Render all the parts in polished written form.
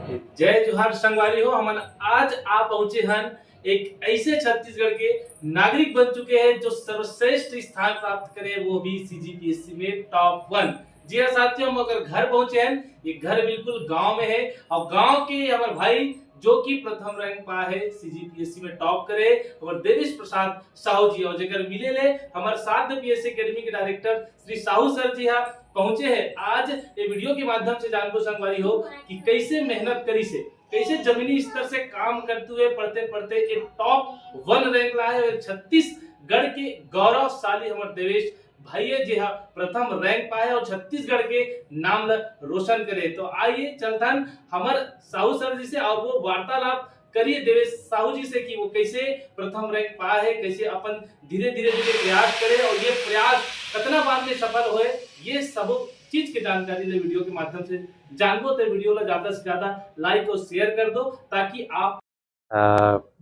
जय जोहार संगवारी हो। हमन आज आप पहुंचे हन एक ऐसे छत्तीसगढ़ के नागरिक बन चुके हैं जो सर्वश्रेष्ठ स्थान प्राप्त करे, वो भी सीजीपीएससी में टॉप वन। जी हाँ साथियों, हम अगर घर पहुंचे हैं, ये घर बिल्कुल गांव में है और गांव के हमारे भाई जो कि प्रथम रैंक पा है सीजीपीएससी में टॉप करे और देवेश प्रसाद साहू जी और जगह मिले ले हमारे साथ में पीएससी एकेडमी के डायरेक्टर श्री साहू सर जी हाँ पहुंचे हैं। आज ये वीडियो के माध्यम से जानबो संगवारी हो कि कैसे मेहनत करी से, कैसे जमीनी स्तर से काम करते हुए पढ़ते पढ़ते एक टॉप वन रैंक लाए हुए छत्तीसगढ़ के गौरवशाली हमारे देवेश भाई जी हाँ प्रथम रैंक पाए और छत्तीसगढ़ के नाम रोशन करे। तो आइए चलतन हमारे साहू सर जी से और वो वार्तालाप करिए देवेश साहू जी से कि वो कैसे प्रथम रैंक पाए है, कैसे अपन धीरे धीरे धीरे प्रयास करे और ये प्रयास कितना बार में सफल होए, ये सब चीज की जानकारी ले वीडियो के माध्यम से जानबो। तो वीडियो ला ज्यादा से ज्यादा लाइक और शेयर कर दो ताकि आप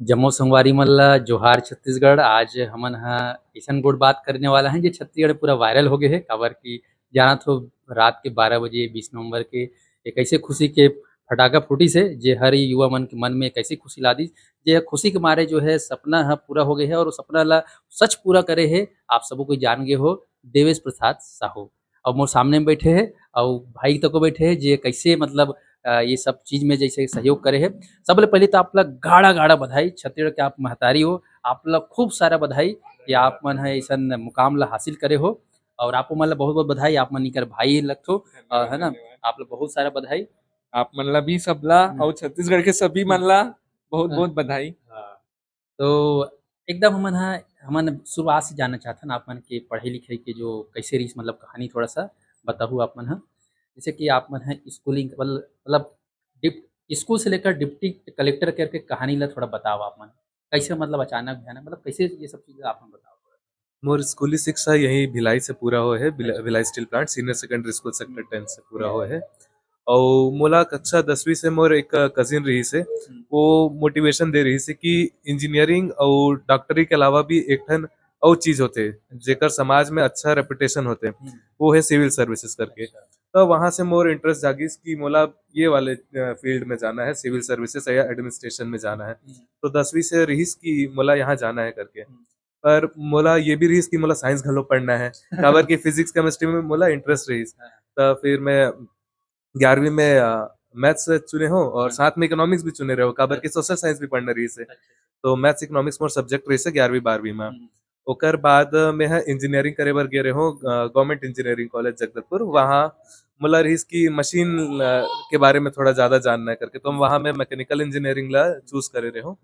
जम्मू संगवारी मन ला जोहार छत्तीसगढ़। आज हमन ह अइसन गोट बात करने वाला है जो छत्तीसगढ़ पूरा वायरल हो गए है। काबर की जानत हो रात के 12 बजे 20 नवंबर के एक ऐसे खुशी के फटाका फूटिस है जे हर युवा मन के मन में एक ऐसी खुशी ला दिस जे खुशी के मारे जो है सपना ह पूरा हो गए है और वो सपना ला सच पूरा करे है। आप सबो कोई जान गे हो देवेश प्रसाद साहू और मोर सामने में बैठे है और भाई तको बैठे है जे कैसे मतलब ये सब चीज में जैसे सहयोग करे है। सबले पहले तो आप लोग गाढ़ा गाढ़ा बधाई, छत्तीसगढ़ के आप महतारी हो, आप लोग खूब सारा बधाई कि आप मन है ऐसा मुकाम ला हासिल करे हो और आपको मन ला बहुत बहुत बधाई। आप मन निकर भाई लगथो है ना, आप लोग बहुत सारा बधाई। आप मन ला भी सबला और छत्तीसगढ़ के सभी मन ला बहुत बहुत बधाई। हाँ, तो एकदम हमन शुरुआत से जानना चाहते हैं आप मन के पढ़ाई लिखाई के जो कैसे रही मतलब कहानी थोड़ा सा बताहू आप मन जैसे कि आप मन है स्कूलिंग मतलब डिप स्कूल से लेकर डिप्टी कलेक्टर करके कहानी ला थोड़ा बताओ आप मन कैसे मतलब अचानक भयानक मतलब कैसे ये सब चीजें आप मन बताओ थोड़ा। मोर स्कूली शिक्षा यही भिलाई से पूरा हो है। अच्छा। Bhilai steel plant senior secondary school sector 10 से पूरा हो है। और मोला कक्षा 10वीं से मोर एक कजिन रही से वो मोटिवेशन दे रही से कि इंजीनियरिंग और डॉक्टरी के अलावा भी एक ठन और चीज होते जेकर समाज में अच्छा रेपुटेशन होते, वो है सिविल सर्विसेज करके। तो वहां से मोर इंटरेस्ट जागिस कि मोला ये वाले फील्ड में जाना है, सिविल सर्विसेज या एडमिनिस्ट्रेशन में जाना है। तो 10वीं से रहीस कि मोला यहाँ जाना है करके। पर मोला ये भी रहीस कि मोला साइंस घलो पढ़ना है काबर की फिजिक्स केमिस्ट्री में मोला इंटरेस्ट रहीस। तो फिर मैं 11वीं में मैथ्स चुने हो और साथ में इकोनॉमिक्स भी चुने रहे हो काबर की सोशल साइंस भी पढ़ना रही से। तो मैथ्स इकोनॉमिक्स मोर सब्जेक्ट रही से 11वीं 12वीं में। ओकर बाद मैं इंजीनियरिंग करे बर गे रहे हो गवर्नमेंट इंजीनियरिंग कॉलेज जगदलपुर। वहाँ मोला रहीस की मशीन के बारे में थोड़ा ज्यादा जानना है करके, तो वहाँ मैं मैकेनिकल इंजीनियरिंग ला चूज करे रहे हो।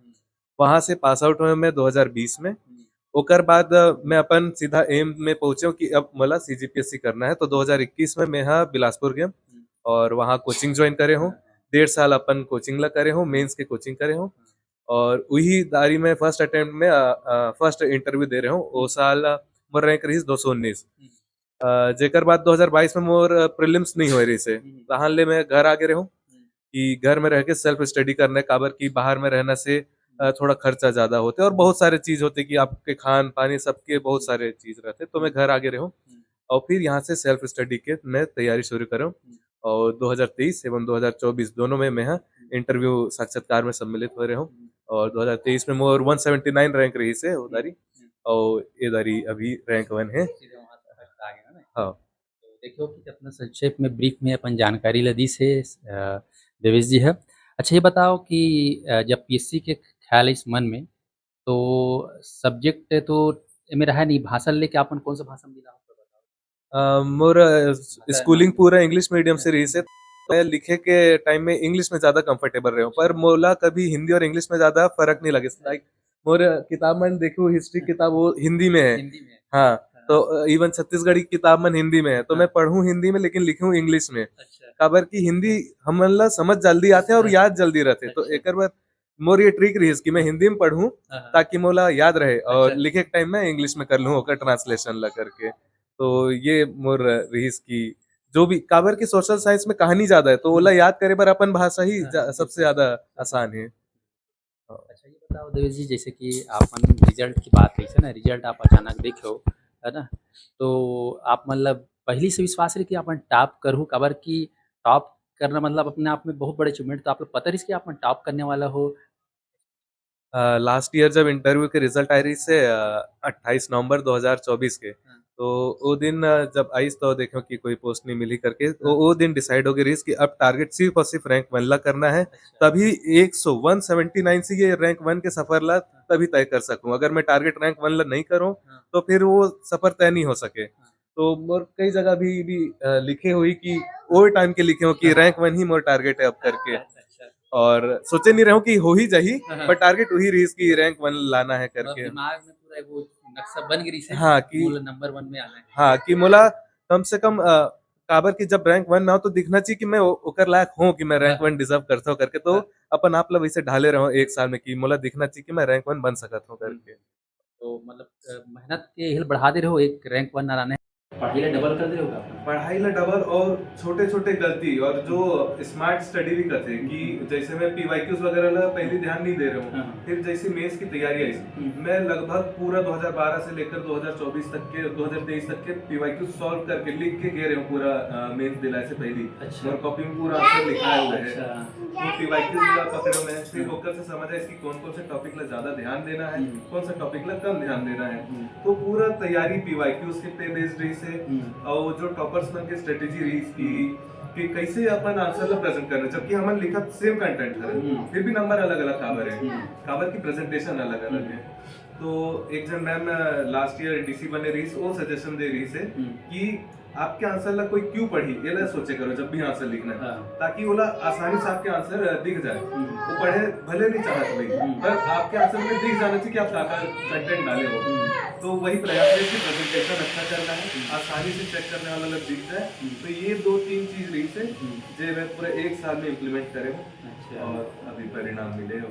वहां से पास आउट हुए मैं 2020 में। ओकर बाद मैं अपन सीधा एम में पहुंचे कि अब मला सीजीपीएससी करना है। तो 2021 में मैं बिलासपुर गया और वहाँ कोचिंग ज्वाइन करे हूँ। 1.5 साल अपन कोचिंग ला करे हूँ, मेंस के कोचिंग करे हूँ। और वही दारी में फर्स्ट अटेम्प्ट में फर्स्ट इंटरव्यू दे रहे हूँ। वो साल मोर रैंक रही 219। जेकर बाद 2022 में मोर प्रीलिम्स नहीं हो रही से तहाँ ले मैं घर आ गए रहूँ कि घर में रह के सेल्फ स्टडी करने काबर की बाहर में रहने से थोड़ा खर्चा ज्यादा होते और बहुत सारे चीज होते कि आपके खान पानी सबके बहुत सारे चीज रहते। तो मैं घर आगे रहूँ और फिर यहाँ से सेल्फ स्टडी के मैं तैयारी शुरू करूँ। और 2023 एवं 2024 दोनों में मैं इंटरव्यू साक्षात्कार में सम्मिलित हो रहे हूँ। और 2023 में मोर 179 रैंक रही से उधारी और इधारी अभी रैंक 1 है। सीधे वहाँ तक आ गया ना। हाँ, तो देखियो कि कितना संक्षेप में ब्रीफ में अपन जानकारी ला दी से देवेश जी है। अच्छा ये बताओ कि जब पीएससी के ख्याल इस मन में तो सब्जेक्ट तो मेरा है नहीं भाषण लेके अपन कौन सा भाषण दिला हो तो बताओ। मोर स्कूलिंग पूरा इंग्लिश मीडियम से रही से मैं लिखे के टाइम में इंग्लिश में ज्यादा कंफर्टेबल रहे हूँ। पर मोला कभी हिंदी और इंग्लिश में ज्यादा फर्क नहीं लगे। लाइक मोर किताब में देखो हिस्ट्री किताब वो हिंदी में है। हिंदी में हाँ, तो इवन छत्तीसगढ़ी किताब में हिंदी में है तो मैं पढ़ूँ हिंदी में लेकिन लिखूँ इंग्लिश में। अच्छा काबर की हिंदी हमन ला समझ जल्दी आते और याद जल्दी रहते। तो एक बार मोर ये ट्रिक रही कि मैं हिंदी में पढ़ूँ ताकि मोला याद रहे और लिखे के टाइम में इंग्लिश में कर लूँ ओकर ट्रांसलेशन ला करके। तो ये मोर रहीस की जो भी काबर की सोशल साइंस में कहानी ज्यादा है तो ओला याद करे बर अपन भाषा ही सबसे ज्यादा आसान है। अच्छा ये बताओ देवेश जी जैसे कि आपन रिजल्ट की बात कही ना, रिजल्ट आप अचानक देखो है ना, तो आप मतलब पहली से विश्वास रहे कि अपन टॉप करूँ काबर की टॉप करना मतलब अपने आप में बहुत बड़े अचीवमेंट, तो आप लोग पता रही कि आप टॉप करने वाला हो। लास्ट ईयर जब इंटरव्यू के रिजल्ट आए रही से 28 नवंबर 2024 के, हाँ। तो वो दिन जब आई तो देखो कि कोई पोस्ट नहीं मिली करके, तो वो दिन डिसाइड हो गई रही कि अब टारगेट सिर्फ और सिर्फ रैंक 1 ला करना है। अच्छा। तभी 179 से ये रैंक 1 के सफर ला तभी तय कर सकूं। अगर मैं टारगेट रैंक 1 ला नहीं करूं हाँ। तो फिर वो सफर तय नहीं हो सके। हाँ। तो मोर कई जगह भी लिखे हुई कि ओवर टाइम के लिखे हो कि रैंक 1 ही मोर टारगेट है अब करके, अच्छा। और सोचे नहीं रहो कि हो ही जाही, हाँ। पर टारगेट वही रही कि रैंक 1 लाना है मतलब करके। दिमाग में पूरा वो नक्शा बन गई से हाँ कि मूल नंबर 1 में आना है। हाँ कि मोला कम से कम काबर की जब रैंक 1 में हो तो दिखना चाहिए कि मैं ओकर लायक हूँ कि मैं रैंक 1 डिजर्व करता हूँ करके, तो अपन आप लोग वैसे ढाले रहो एक साल में कि मोला दिखना चाहिए कि मैं रैंक 1 बन सकता हूँ करके। तो मतलब मेहनत के हिल बढ़ा दे रहे हो एक रैंक 1 आने, पढ़ाई ला डबल कर दे रहे हो का? पढ़ाई ला डबल और छोटे छोटे गलती और जो स्मार्ट स्टडी भी करते हैं कि जैसे मैं पीवाईक्यूज वगैरह ला पहले ध्यान नहीं दे रहा हूँ। हाँ। फिर जैसे मेंस की तैयारी आई, मैं लगभग पूरा 2012 से लेकर 2024 तक के 2023 तक के पीवाईक्यूज सॉल्व करके लिख के गए रहे हूँ पूरा मेंस दिलाए से पहले। अच्छा। और कॉपी में पूरा आंसर लिखा हुआ है। अच्छा। तो पीवाईक्यूज ला पकड़ो मैं फिर ओकर से समझा इसकी कौन कौन से टॉपिक ला ज्यादा ध्यान देना है, कौन सा टॉपिक ला कम ध्यान देना है। तो पूरा तैयारी पीवाईक्यूज के पे बेस्ड रही से, और जो टॉपर्स मन के स्ट्रेटेजी रही कि कैसे अपन आंसर ला प्रेजेंट करना, जबकि हमन लिखा सेम कंटेंट है फिर भी नंबर अलग अलग काबर है, काबर की प्रेजेंटेशन अलग अलग है। तो एक जन मैम लास्ट ईयर डीसी बने रही वो सजेशन दे रही से कि आपके आंसर ला कोई क्यों पढ़ी ये ला सोचे करो जब भी आंसर लिखना है, ताकि वो ला आसानी से आपके आंसर दिख जाए। वो पढ़े भले नहीं चाहत भाई, पर आपके आंसर में दिख जाना चाहिए कि आप क्या कंटेंट डाले हो। तो वही प्रयास है कि प्रेजेंटेशन अच्छा करना है, आसानी से चेक करने वाला लोग दिख जाए। तो ये 2-3 चीज रही से जो मैं पूरे एक साल में इम्प्लीमेंट करे और अभी परिणाम मिले हो।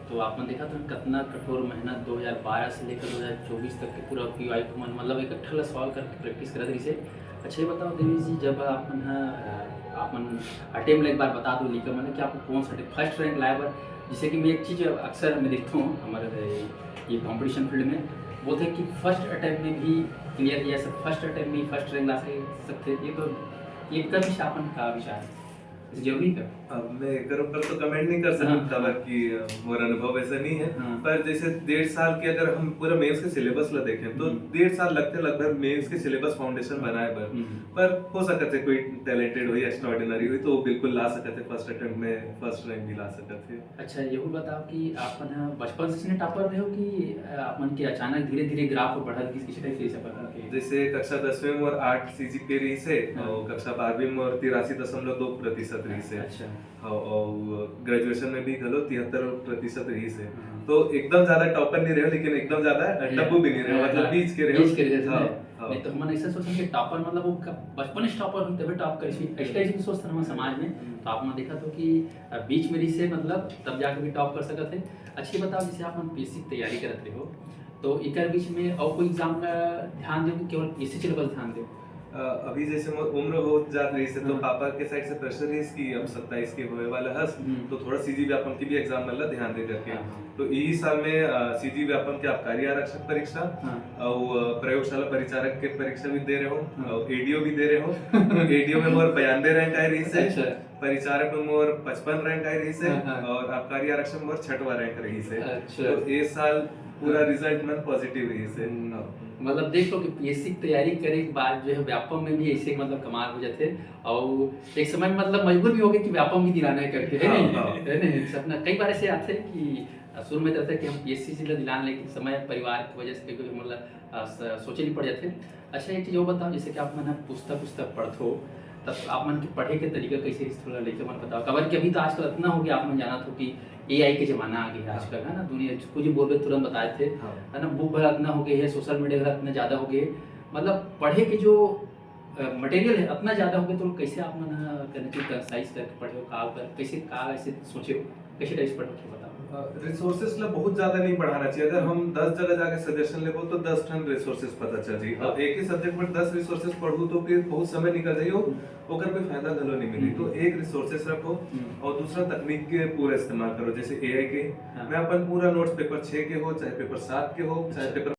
तो आपने देखा तो कितना कठोर मेहनत 2012 से लेकर 2024 तक के पूरा पीवाई को मतलब एक अट्ठा सॉल्व करके प्रैक्टिस करत रही से। अच्छा ये बताओ देवी जी, जब आपन अटेम्प्ट एक बार बता दो लिखा मैंने कि आपको कौन सा फर्स्ट रैंक लाया पर, जैसे कि मैं एक चीज़ अक्सर मैं देखता हूँ हमारे ये कॉम्पिटिशन फील्ड में, वो थे कि फर्स्ट अटैम्प्ट में भी क्लियर किया सब, फर्स्ट अटैम्प्ट में फर्स्ट रैंक ला सकते। ये तो ये कभी आपन का विचार है जरूरी का? अब मैं एकर ऊपर तो कमेंट नहीं कर सकता खबर की मोर अनुभव ऐसा नहीं है। पर जैसे 1.5 साल के अगर हम पूरा मेंस के सिलेबस ला देखें तो 1.5 साल लगते लगभग मेंस के सिलेबस फाउंडेशन बनाए पर हो सकते है कोई टैलेंटेड हुई एक्स्ट्राऑर्डिनरी हुई तो बिल्कुल ला सकते थे फर्स्ट अटेम्प्ट में फर्स्ट रैंक भी ला सकते थे। अच्छा ये बताओ कि आपन बचपन से टॉपर रहे हो कि आपन के अचानक धीरे धीरे ग्राफ बढ़ल किसी टाइप से बढ़ल के? जैसे कक्षा 10वीं में और 8 सीजीपीए रही से और कक्षा 12वीं में और 83.2% रही से। अच्छा। और ग्रेजुएशन में भी गलो 73% रही से। तो एकदम ज्यादा टॉपर नहीं रहे लेकिन एकदम ज्यादा डब्बू भी नहीं रहे, मतलब बीच के रहे। नहीं तो हम ऐसा सोचते कि टॉपर मतलब वो बचपन से टॉपर हुई तभी टॉप करी ऐसा ही सोचते हैं समाज में। तो आपने देखा तो कि बीच में रही से मतलब तब जाकर भी टॉप कर सकते थे। अच्छी बताओ जैसे आप बेसिक तैयारी करते हो तो एक बीच में और कोई एग्जाम का ध्यान दो कि केवल पीसी सिलेबस ध्यान दो? अभी जैसे उम्र हो जात रही से तो पापा के साइड से प्रेशर है कि अब 27 के होने वाला है तो थोड़ा सीजी व्यापम की भी एग्जाम मतलब ध्यान दे करके। तो यही साल में सीजी व्यापम के आबकारी आरक्षक परीक्षा और प्रयोगशाला परिचारक के परीक्षा भी दे रहे हो और एडीओ भी दे रहे हो। एडीओ में मोर 92 रैंक आई रही से, परिचारक में मोर 55 रैंक आई रही से और आबकारी आरक्षक में मोर 6वां रैंक रही से। तो इस साल पूरा रिजल्ट में पॉजिटिव रही से। मतलब देख लो कि पीएससी की तैयारी करे के बाद जो है व्यापम में भी ऐसे मतलब कमाल हो जाते और एक समय में मतलब मजबूर भी हो गए कि व्यापम भी दिलाना है करके है नहीं सपना कई बार ऐसे आते कि शुरू में रहता है कि हम पीएससी से दिलाने लेकिन समय परिवार की वजह से कभी मतलब सोचे नहीं पड़ जाते। अच्छा एक चीज़ वो बताओ जैसे कि आप मन पुस्तक पढ़ते हो तब आप मन के पढ़े के तरीका कैसे थोड़ा लेके मन बताओ कबर कि अभी तो आजकल इतना हो गया आप मन जाना था कि एआई के जमाना आ गया आजकल है ना, दुनिया कुछ बोल तुरंत बताए थे है ना, बुक भला इतना हो गया है, सोशल मीडिया भला इतना ज़्यादा हो गया, मतलब पढ़े के जो मटेरियल है इतना ज़्यादा हो गया तो कैसे आप मन करने की कंसाइज करके पढ़े हो का कैसे ऐसे सोचे हो कैसे टाइप पढ़े हो बताओ? रिसोर्सेस ला बहुत ज्यादा नहीं पढ़ाना चाहिए। अगर हम 10 जगह जाके सजेशन लेबो तो 10 टन रिसोर्सेस पता चल जाई और एक ही सब्जेक्ट पर 10 रिसोर्सेस पढ़ू तो फिर बहुत समय निकल जाइयो ओकर कोई फायदा गलो नहीं मिली। तो एक रिसोर्सेस रखो और दूसरा तकनीक के पूरा इस्तेमाल करो। जैसे एआई के मैं अपन पूरा नोट्स पेपर 6 के हो चाहे पेपर 7 के हो चाहे पेपर